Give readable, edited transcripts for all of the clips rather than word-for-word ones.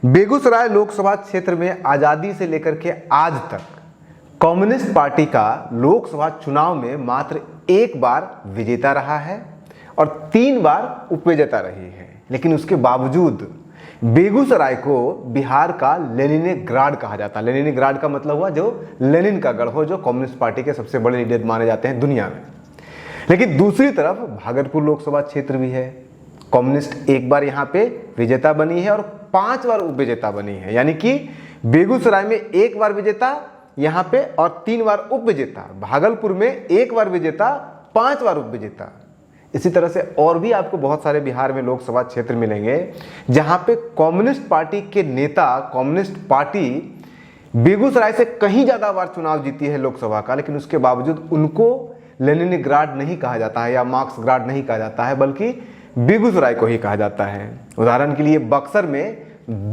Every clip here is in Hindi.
बेगूसराय लोकसभा क्षेत्र में आज़ादी से लेकर के आज तक कम्युनिस्ट पार्टी का लोकसभा चुनाव में मात्र एक बार विजेता रहा है और 3 बार उपविजेता रही है। लेकिन उसके बावजूद बेगूसराय को बिहार का लेनिनग्राड कहा जाता है। लेनिनग्राड का मतलब हुआ जो लेनिन का गढ़ हो, जो कम्युनिस्ट पार्टी के सबसे बड़े लीडर माने जाते हैं दुनिया में। लेकिन दूसरी तरफ भागलपुर लोकसभा क्षेत्र भी है। कम्युनिस्ट एक बार यहाँ पे विजेता बनी है और 5 बार उपविजेता बनी है। यानी कि बेगूसराय में एक बार विजेता यहाँ पे और 3 बार उपविजेता। भागलपुर में एक बार विजेता, 5 बार उपविजेता। इसी तरह से और भी आपको बहुत सारे बिहार में लोकसभा क्षेत्र मिलेंगे जहां पे कम्युनिस्ट पार्टी के नेता, कम्युनिस्ट पार्टी बेगूसराय से कहीं ज्यादा बार चुनाव जीती है लोकसभा का, लेकिन उसके बावजूद उनको लेनिनग्राड नहीं कहा जाता है या मार्क्सग्राड नहीं कहा जाता है, बल्कि बेगूसराय को ही कहा जाता है। उदाहरण के लिए बक्सर में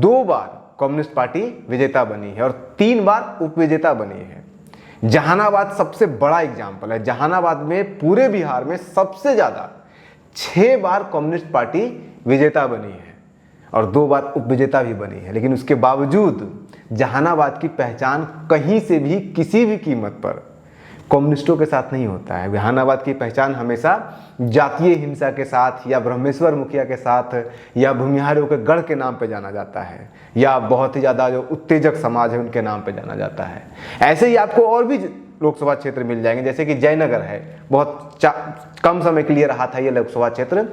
2 बार कम्युनिस्ट पार्टी विजेता बनी है और 3 बार उपविजेता बनी है। जहानाबाद सबसे बड़ा एग्जाम्पल है। जहानाबाद में पूरे बिहार में सबसे ज्यादा 6 बार कम्युनिस्ट पार्टी विजेता बनी है और 2 बार उपविजेता भी बनी है। लेकिन उसके बावजूद जहानाबाद की पहचान कहीं से भी किसी भी कीमत पर कम्युनिस्टों के साथ नहीं होता है। जहानाबाद की पहचान हमेशा जातीय हिंसा के साथ या ब्रह्मेश्वर मुखिया के साथ या भूमिहारों के गढ़ के नाम पे जाना जाता है या बहुत ही ज़्यादा जो उत्तेजक समाज है उनके नाम पे जाना जाता है। ऐसे ही आपको और भी लोकसभा क्षेत्र मिल जाएंगे, जैसे कि जयनगर है। बहुत कम समय के लिए रहा था ये लोकसभा क्षेत्र।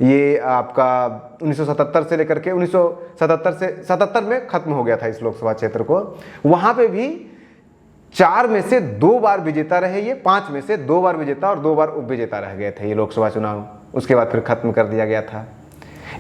ये आपका 1977 से लेकर के 1977 में खत्म हो गया था इस लोकसभा क्षेत्र को। वहाँ पे भी 4 में से 2 बार विजेता रहे ये, 5 में से 2 बार विजेता और 2 बार उपविजेता रह गए थे ये लोकसभा चुनाव। उसके बाद फिर खत्म कर दिया गया था।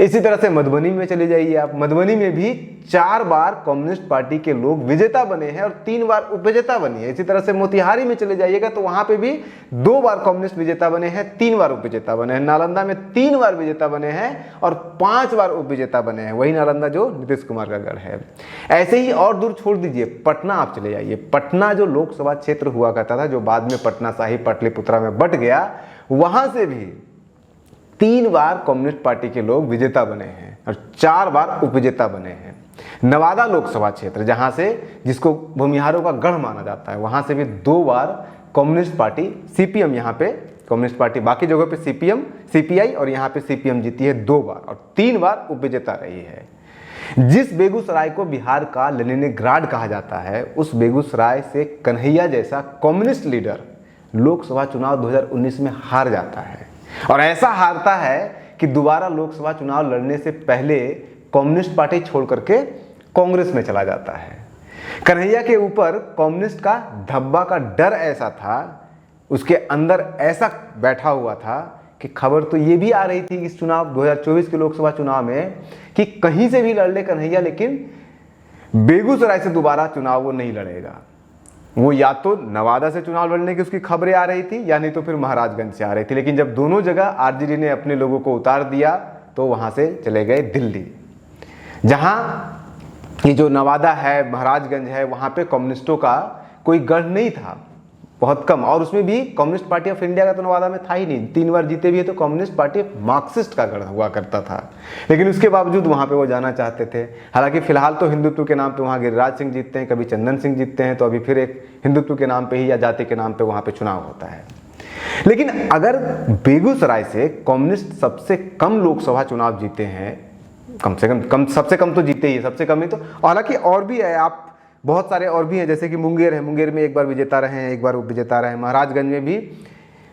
इसी तरह से मधुबनी में चले जाइए आप। मधुबनी में भी 4 बार कम्युनिस्ट पार्टी के लोग विजेता बने हैं और 3 बार उपविजेता बनी है। इसी तरह से मोतिहारी में चले जाइएगा तो वहां पे भी 2 बार कम्युनिस्ट विजेता बने हैं, 3 बार उपविजेता बने हैं। नालंदा में 3 बार विजेता बने हैं और 5 बार उपविजेता बने हैं। वही नालंदा जो नीतीश कुमार का गढ़ है। ऐसे ही और दूर छोड़ दीजिए, पटना आप चले जाइए। पटना जो लोकसभा क्षेत्र हुआ करता था, जो बाद में पटना साहिब पाटलिपुत्रा में बट गया, वहां से भी 3 बार कम्युनिस्ट पार्टी के लोग विजेता बने हैं और 4 बार उपविजेता बने हैं। नवादा लोकसभा क्षेत्र, जहां से जिसको भूमिहारों का गढ़ माना जाता है, वहां से भी 2 बार कम्युनिस्ट पार्टी सीपीएम, यहाँ पे कम्युनिस्ट पार्टी बाकी जगहों पे सीपीएम सीपीआई और यहाँ पे सीपीएम जीती है 2 बार और 3 बार उपविजेता रही है। जिस बेगूसराय को बिहार का लेनिनग्राड कहा जाता है, उस बेगूसराय से कन्हैया जैसा कम्युनिस्ट लीडर लोकसभा चुनाव 2019 में हार जाता है और ऐसा हारता है कि दोबारा लोकसभा चुनाव लड़ने से पहले कम्युनिस्ट पार्टी छोड़ करके कांग्रेस में चला जाता है। कन्हैया के ऊपर कम्युनिस्ट का धब्बा का डर ऐसा था, उसके अंदर ऐसा बैठा हुआ था कि खबर तो ये भी आ रही थी इस चुनाव 2024 के लोकसभा चुनाव में कि कहीं से भी लड़ ले कन्हैया, लेकिन बेगूसराय से दोबारा चुनाव वो नहीं लड़ेगा। वो या तो नवादा से चुनाव लड़ने की उसकी खबरें आ रही थी या नहीं तो फिर महाराजगंज से आ रही थी। लेकिन जब दोनों जगह आरजेडी ने अपने लोगों को उतार दिया तो वहां से चले गए दिल्ली, जहां ये जो नवादा है, महाराजगंज है, वहां पे कम्युनिस्टों का कोई गढ़ नहीं था, बहुत कम। और उसमें भी कम्युनिस्ट पार्टी ऑफ इंडिया का तो नवादा में था ही नहीं। 3 बार जीते भी है तो कम्युनिस्ट पार्टी मार्क्सिस्ट का गढ़ हुआ करता था, लेकिन उसके बावजूद वहां पे वो जाना चाहते थे। हालांकि फिलहाल तो हिंदुत्व के नाम पे वहां गिरिराज सिंह जीतते हैं, कभी चंदन सिंह जीतते हैं, तो अभी फिर एक हिंदुत्व के नाम पे ही या जाति के नाम पे वहां पे चुनाव होता है। लेकिन अगर बेगूसराय से कम्युनिस्ट सबसे कम लोकसभा चुनाव जीते हैं, कम से कम सबसे कम तो जीते ही, सबसे कम ही तो, हालांकि और भी है, आप बहुत सारे और भी हैं, जैसे कि मुंगेर है। मुंगेर में 1 बार विजेता रहे हैं, 1 बार उपविजेता रहे हैं। महाराजगंज में भी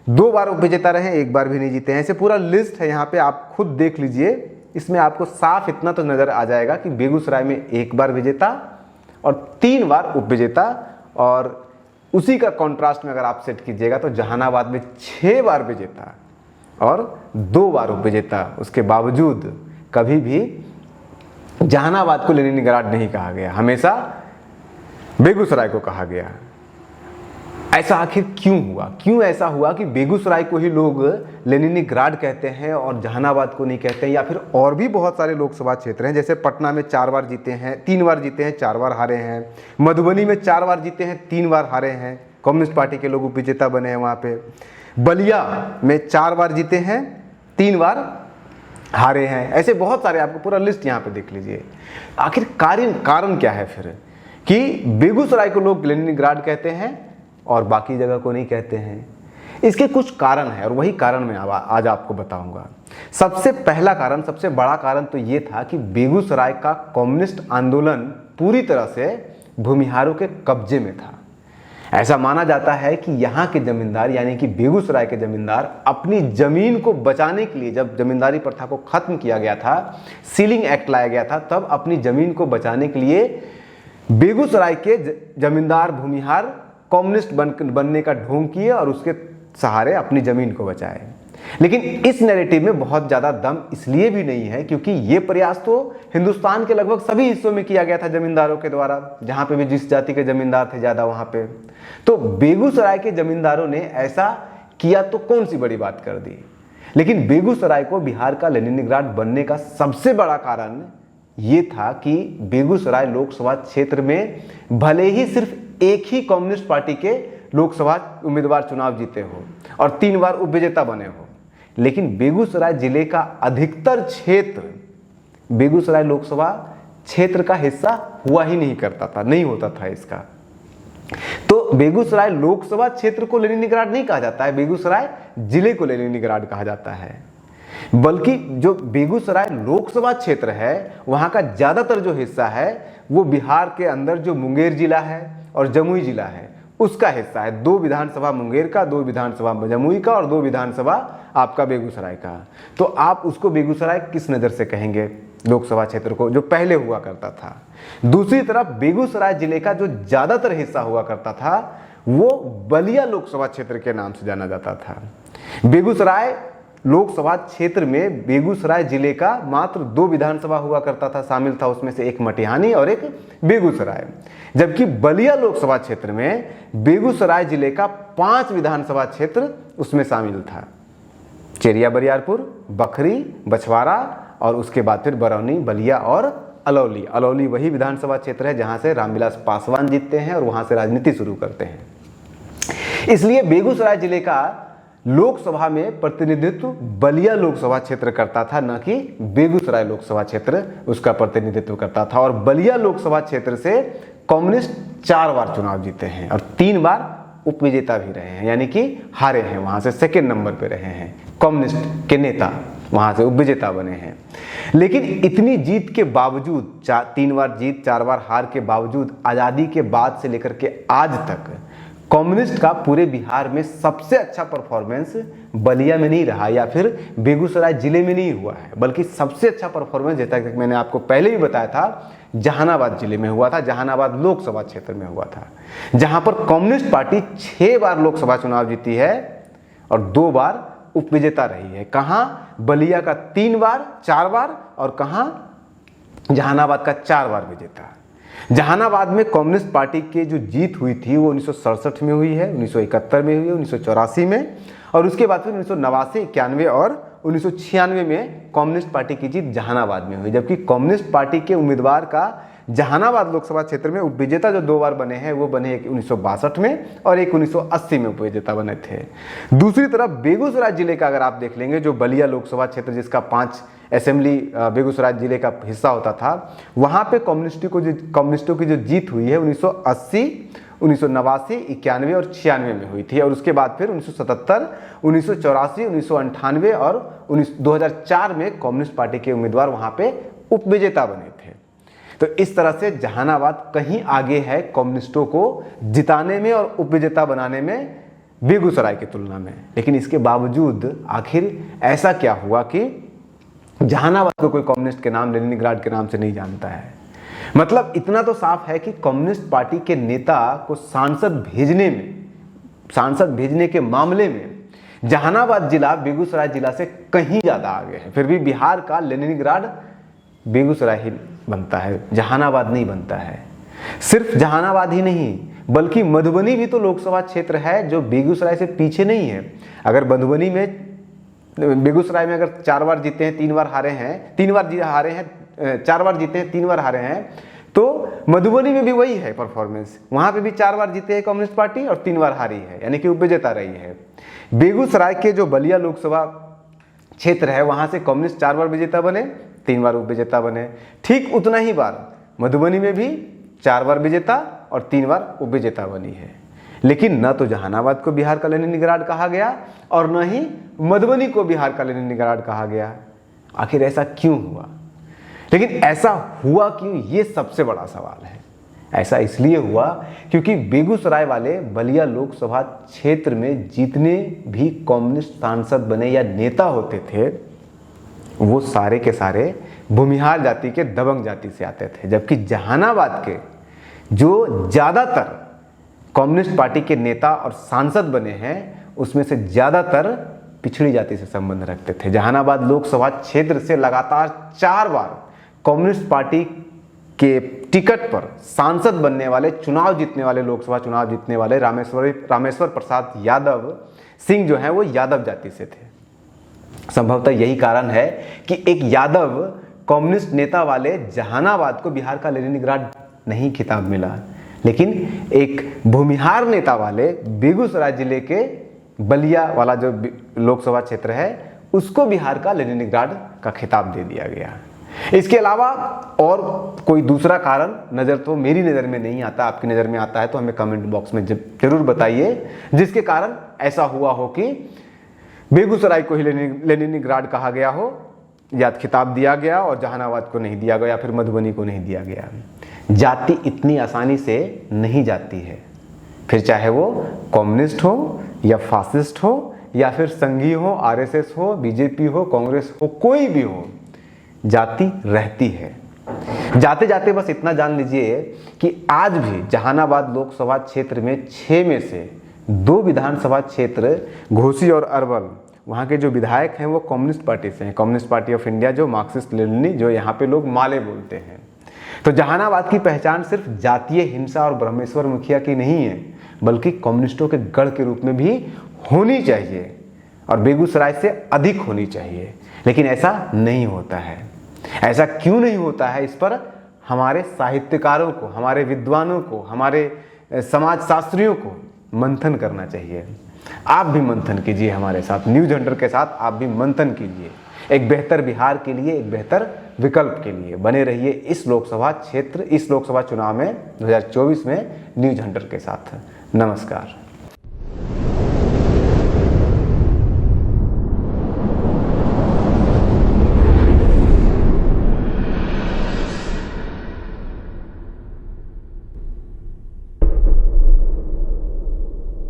2 बार उपविजेता रहे हैं, 1 बार भी नहीं जीते हैं। ऐसे पूरा लिस्ट है, यहाँ पे आप खुद देख लीजिए। इसमें आपको साफ इतना तो नजर आ जाएगा कि बेगूसराय में 1 बार विजेता और 3 बार उपविजेता। और उसी का कॉन्ट्रास्ट में अगर आप सेट कीजिएगा तो जहानाबाद में 6 बार विजेता और 2 बार उपविजेता। उसके बावजूद कभी भी जहानाबाद को लेनिनग्राड नहीं कहा गया, हमेशा बेगूसराय को कहा गया। ऐसा आखिर क्यों हुआ? क्यों ऐसा हुआ कि बेगूसराय को ही लोग लेनिनग्राड कहते हैं और जहानाबाद को नहीं कहते हैं? या फिर और भी बहुत सारे लोकसभा क्षेत्र हैं, जैसे पटना में 4 बार जीते हैं, 3 बार जीते हैं, 4 बार हारे हैं। मधुबनी में 4 बार जीते हैं, 3 बार हारे हैं, कम्युनिस्ट पार्टी के लोग उपविजेता बने हैं वहाँ पे। बलिया में 4 बार जीते हैं, 3 बार हारे हैं। ऐसे बहुत सारे, आपको पूरा लिस्ट यहाँ पे देख लीजिए। आखिर कारण क्या है फिर कि बेगूसराय को लोग लेनिनग्राड कहते हैं और बाकी जगह को नहीं कहते हैं? इसके कुछ कारण है और वही कारण मैं आज आपको बताऊंगा। सबसे पहला कारण, सबसे बड़ा कारण तो ये था कि बेगूसराय का कम्युनिस्ट आंदोलन पूरी तरह से भूमिहारों के कब्जे में था। ऐसा माना जाता है कि यहाँ के जमींदार यानी कि बेगूसराय के जमींदार अपनी जमीन को बचाने के लिए, जब जमींदारी प्रथा को खत्म किया गया था, सीलिंग एक्ट लाया गया था, तब अपनी जमीन को बचाने के लिए बेगूसराय के जमींदार भूमिहार कम्युनिस्ट बनने का ढोंग किए और उसके सहारे अपनी जमीन को बचाए। लेकिन इस नैरेटिव में बहुत ज्यादा दम इसलिए भी नहीं है क्योंकि ये प्रयास तो हिंदुस्तान के लगभग सभी हिस्सों में किया गया था जमींदारों के द्वारा, जहां पे भी जिस जाति के जमींदार थे ज्यादा वहां पे। तो बेगूसराय के जमींदारों ने ऐसा किया तो कौन सी बड़ी बात कर दी। लेकिन बेगूसराय को बिहार का लेनिनग्राड बनने का सबसे बड़ा कारण ये था कि बेगूसराय लोकसभा क्षेत्र में भले ही सिर्फ एक ही कम्युनिस्ट पार्टी के लोकसभा उम्मीदवार चुनाव जीते हो और 3 बार उपविजेता बने हो, लेकिन बेगूसराय जिले का अधिकतर क्षेत्र बेगूसराय लोकसभा क्षेत्र का हिस्सा हुआ ही नहीं करता था, नहीं होता था इसका। तो बेगूसराय लोकसभा क्षेत्र को लेनिनग्राड नहीं कहा जाता है, बेगूसराय जिले को लेनिनग्राड कहा जाता है। बल्कि जो बेगूसराय लोकसभा क्षेत्र है वहां का ज्यादातर जो हिस्सा है वो बिहार के अंदर जो मुंगेर जिला है और जमुई जिला है उसका हिस्सा है। 2 विधानसभा मुंगेर का, 2 विधानसभा जमुई का और 2 विधानसभा आपका बेगूसराय का। तो आप उसको बेगूसराय किस नज़र से कहेंगे लोकसभा क्षेत्र को, जो पहले हुआ करता था। दूसरी तरफ बेगूसराय जिले का जो ज़्यादातर हिस्सा हुआ करता था वो बलिया लोकसभा क्षेत्र के नाम से जाना जाता था। बेगूसराय लोकसभा क्षेत्र में बेगूसराय जिले का मात्र 2 विधानसभा हुआ करता था, शामिल था उसमें से एक मटिहानी और एक बेगूसराय। जबकि बलिया लोकसभा क्षेत्र में बेगूसराय जिले का 5 विधानसभा क्षेत्र उसमें शामिल था। चेरिया बरियारपुर, बखरी, बछवाड़ा और उसके बाद फिर बरौनी, बलिया और अलौली। अलौली वही विधानसभा क्षेत्र है जहां से रामविलास पासवान जीतते हैं और वहां से राजनीति शुरू करते हैं। इसलिए बेगूसराय जिले का लोकसभा में प्रतिनिधित्व बलिया लोकसभा क्षेत्र करता था, न कि बेगूसराय लोकसभा क्षेत्र उसका प्रतिनिधित्व करता था। और बलिया लोकसभा क्षेत्र से कम्युनिस्ट 4 बार चुनाव जीते हैं और 3 बार उपविजेता भी रहे हैं, यानी कि हारे हैं, वहां से सेकेंड नंबर पे रहे हैं। कम्युनिस्ट के नेता वहां से उपविजेता बने हैं। लेकिन इतनी जीत के बावजूद, 3 बार जीत 4 बार हार के बावजूद, आज़ादी के बाद से लेकर के आज तक कम्युनिस्ट का पूरे बिहार में सबसे अच्छा परफॉर्मेंस बलिया में नहीं रहा या फिर बेगूसराय जिले में नहीं हुआ है, बल्कि सबसे अच्छा परफॉर्मेंस, जैसा कि मैंने आपको पहले भी बताया था, जहानाबाद जिले में हुआ था। जहानाबाद लोकसभा क्षेत्र में हुआ था, जहां पर कम्युनिस्ट पार्टी 6 बार लोकसभा चुनाव जीती है और 2 बार उपविजेता रही है। कहां? बलिया का 3 बार, 4 बार, और कहां? जहानाबाद का 4 बार विजेता। जहानाबाद में कम्युनिस्ट पार्टी की जो जीत हुई थी वो 1967 में हुई है, 1971 में हुई है, 1984 में, और उसके बाद फिर 1989, 91 और 1996 में कम्युनिस्ट पार्टी की जीत जहानाबाद में हुई। जबकि कम्युनिस्ट पार्टी के उम्मीदवार का जहानाबाद लोकसभा क्षेत्र में उपविजेता जो 2 बार बने हैं वो बने एक 1962 में और एक 1980 में उपविजेता बने थे। दूसरी तरफ बेगूसराय जिले का अगर आप देख लेंगे, जो बलिया लोकसभा क्षेत्र जिसका 5 असेंबली बेगूसराय जिले का हिस्सा होता था, वहां पे कम्युनिस्टों की जो जीत हुई है 1980, 1989, 91 और 96 में हुई थी। और उसके बाद फिर 1977, 1984, 1998 और 2004 में कम्युनिस्ट पार्टी के उम्मीदवार वहां पे उपविजेता बने थे। तो इस तरह से जहानाबाद कहीं आगे है कम्युनिस्टों को जिताने में और उपविजेता बनाने में बेगूसराय की तुलना में। लेकिन इसके बावजूद आखिर ऐसा क्या हुआ कि जहानाबाद को कोई कम्युनिस्ट के नाम, लेनिनग्राड के नाम से नहीं जानता है। मतलब इतना तो साफ है कि कम्युनिस्ट पार्टी के नेता को सांसद भेजने के मामले में जहानाबाद जिला बेगूसराय जिला से कहीं ज्यादा आगे है। फिर भी बिहार का लेनिनग्राड बेगूसराय ही बनता है, जहानाबाद नहीं बनता है। सिर्फ जहानाबाद ही नहीं बल्कि मधुबनी भी तो लोकसभा क्षेत्र है जो बेगूसराय से पीछे नहीं है। अगर मधुबनी में, बेगूसराय में अगर 4 बार जीते हैं, 3 बार हारे हैं, 3 बार हारे हैं, 4 बार जीते हैं, 3 बार हारे हैं, तो मधुबनी में भी वही है परफॉर्मेंस। वहां पे भी 4 बार जीते हैं कम्युनिस्ट पार्टी और 3 बार हारी है, यानी कि उपविजेता रही है। बेगूसराय के जो बलिया लोकसभा क्षेत्र है वहां से कम्युनिस्ट 4 बार विजेता बने, 3 बार उप विजेता बने। ठीक उतना ही बार मधुबनी में भी 4 बार विजेता और 3 बार उप विजेता बनी है। लेकिन न तो जहानाबाद को बिहार का लेनिनग्राड कहा गया और न ही मधुबनी को बिहार का लेनिनग्राड कहा गया। आखिर ऐसा क्यों हुआ? लेकिन ऐसा हुआ क्यों, ये सबसे बड़ा सवाल है। ऐसा इसलिए हुआ क्योंकि बेगूसराय वाले बलिया लोकसभा क्षेत्र में जितने भी कम्युनिस्ट सांसद बने या नेता होते थे वो सारे के सारे भूमिहार जाति के, दबंग जाति से आते थे। जबकि जहानाबाद के जो ज़्यादातर कम्युनिस्ट पार्टी के नेता और सांसद बने हैं उसमें से ज़्यादातर पिछड़ी जाति से संबंध रखते थे। जहानाबाद लोकसभा क्षेत्र से लगातार 4 बार कम्युनिस्ट पार्टी के टिकट पर सांसद बनने वाले, चुनाव जीतने वाले, लोकसभा चुनाव जीतने वाले रामेश्वर प्रसाद यादव सिंह जो हैं वो यादव जाति से थे। संभवतः यही कारण है कि एक यादव कम्युनिस्ट नेता वाले जहानाबाद को बिहार का लेनिनग्राड नहीं खिताब मिला, लेकिन एक भूमिहार नेता वाले बेगूसराय जिले के बलिया वाला जो लोकसभा क्षेत्र है उसको बिहार का लेनिनग्राड का खिताब दे दिया गया। इसके अलावा और कोई दूसरा कारण नज़र तो मेरी नज़र में नहीं आता, आपकी नज़र में आता है तो हमें कमेंट बॉक्स में जरूर बताइए जिसके कारण ऐसा हुआ हो कि बेगूसराय को ही लेनिनग्राड कहा गया हो या खिताब दिया गया और जहानाबाद को नहीं दिया गया या फिर मधुबनी को नहीं दिया गया। जाति इतनी आसानी से नहीं जाती है, फिर चाहे वो कम्युनिस्ट हो या फासिस्ट हो या फिर संघी हो, आरएसएस हो, बीजेपी हो, कांग्रेस हो, कोई भी हो, जाति रहती है। जाते जाते बस इतना जान लीजिए कि आज भी जहानाबाद लोकसभा क्षेत्र में 6 में से 2 विधानसभा क्षेत्र घोसी और अरवल, वहाँ के जो विधायक हैं वो कम्युनिस्ट पार्टी से हैं, कम्युनिस्ट पार्टी ऑफ इंडिया जो मार्क्सिस्ट लेनिनी, जो यहाँ पे लोग माले बोलते हैं। तो जहानाबाद की पहचान सिर्फ जातीय हिंसा और ब्रह्मेश्वर मुखिया की नहीं है बल्कि कम्युनिस्टों के गढ़ के रूप में भी होनी चाहिए और बेगूसराय से अधिक होनी चाहिए। लेकिन ऐसा नहीं होता है। ऐसा क्यों नहीं होता है, इस पर हमारे साहित्यकारों को, हमारे विद्वानों को, हमारे समाजशास्त्रियों को मंथन करना चाहिए। आप भी मंथन कीजिए हमारे साथ, न्यूज हंटर के साथ आप भी मंथन कीजिए एक बेहतर बिहार के लिए, एक बेहतर विकल्प के लिए। बने रहिए इस लोकसभा चुनाव में 2024 में न्यूज हंटर के साथ। नमस्कार।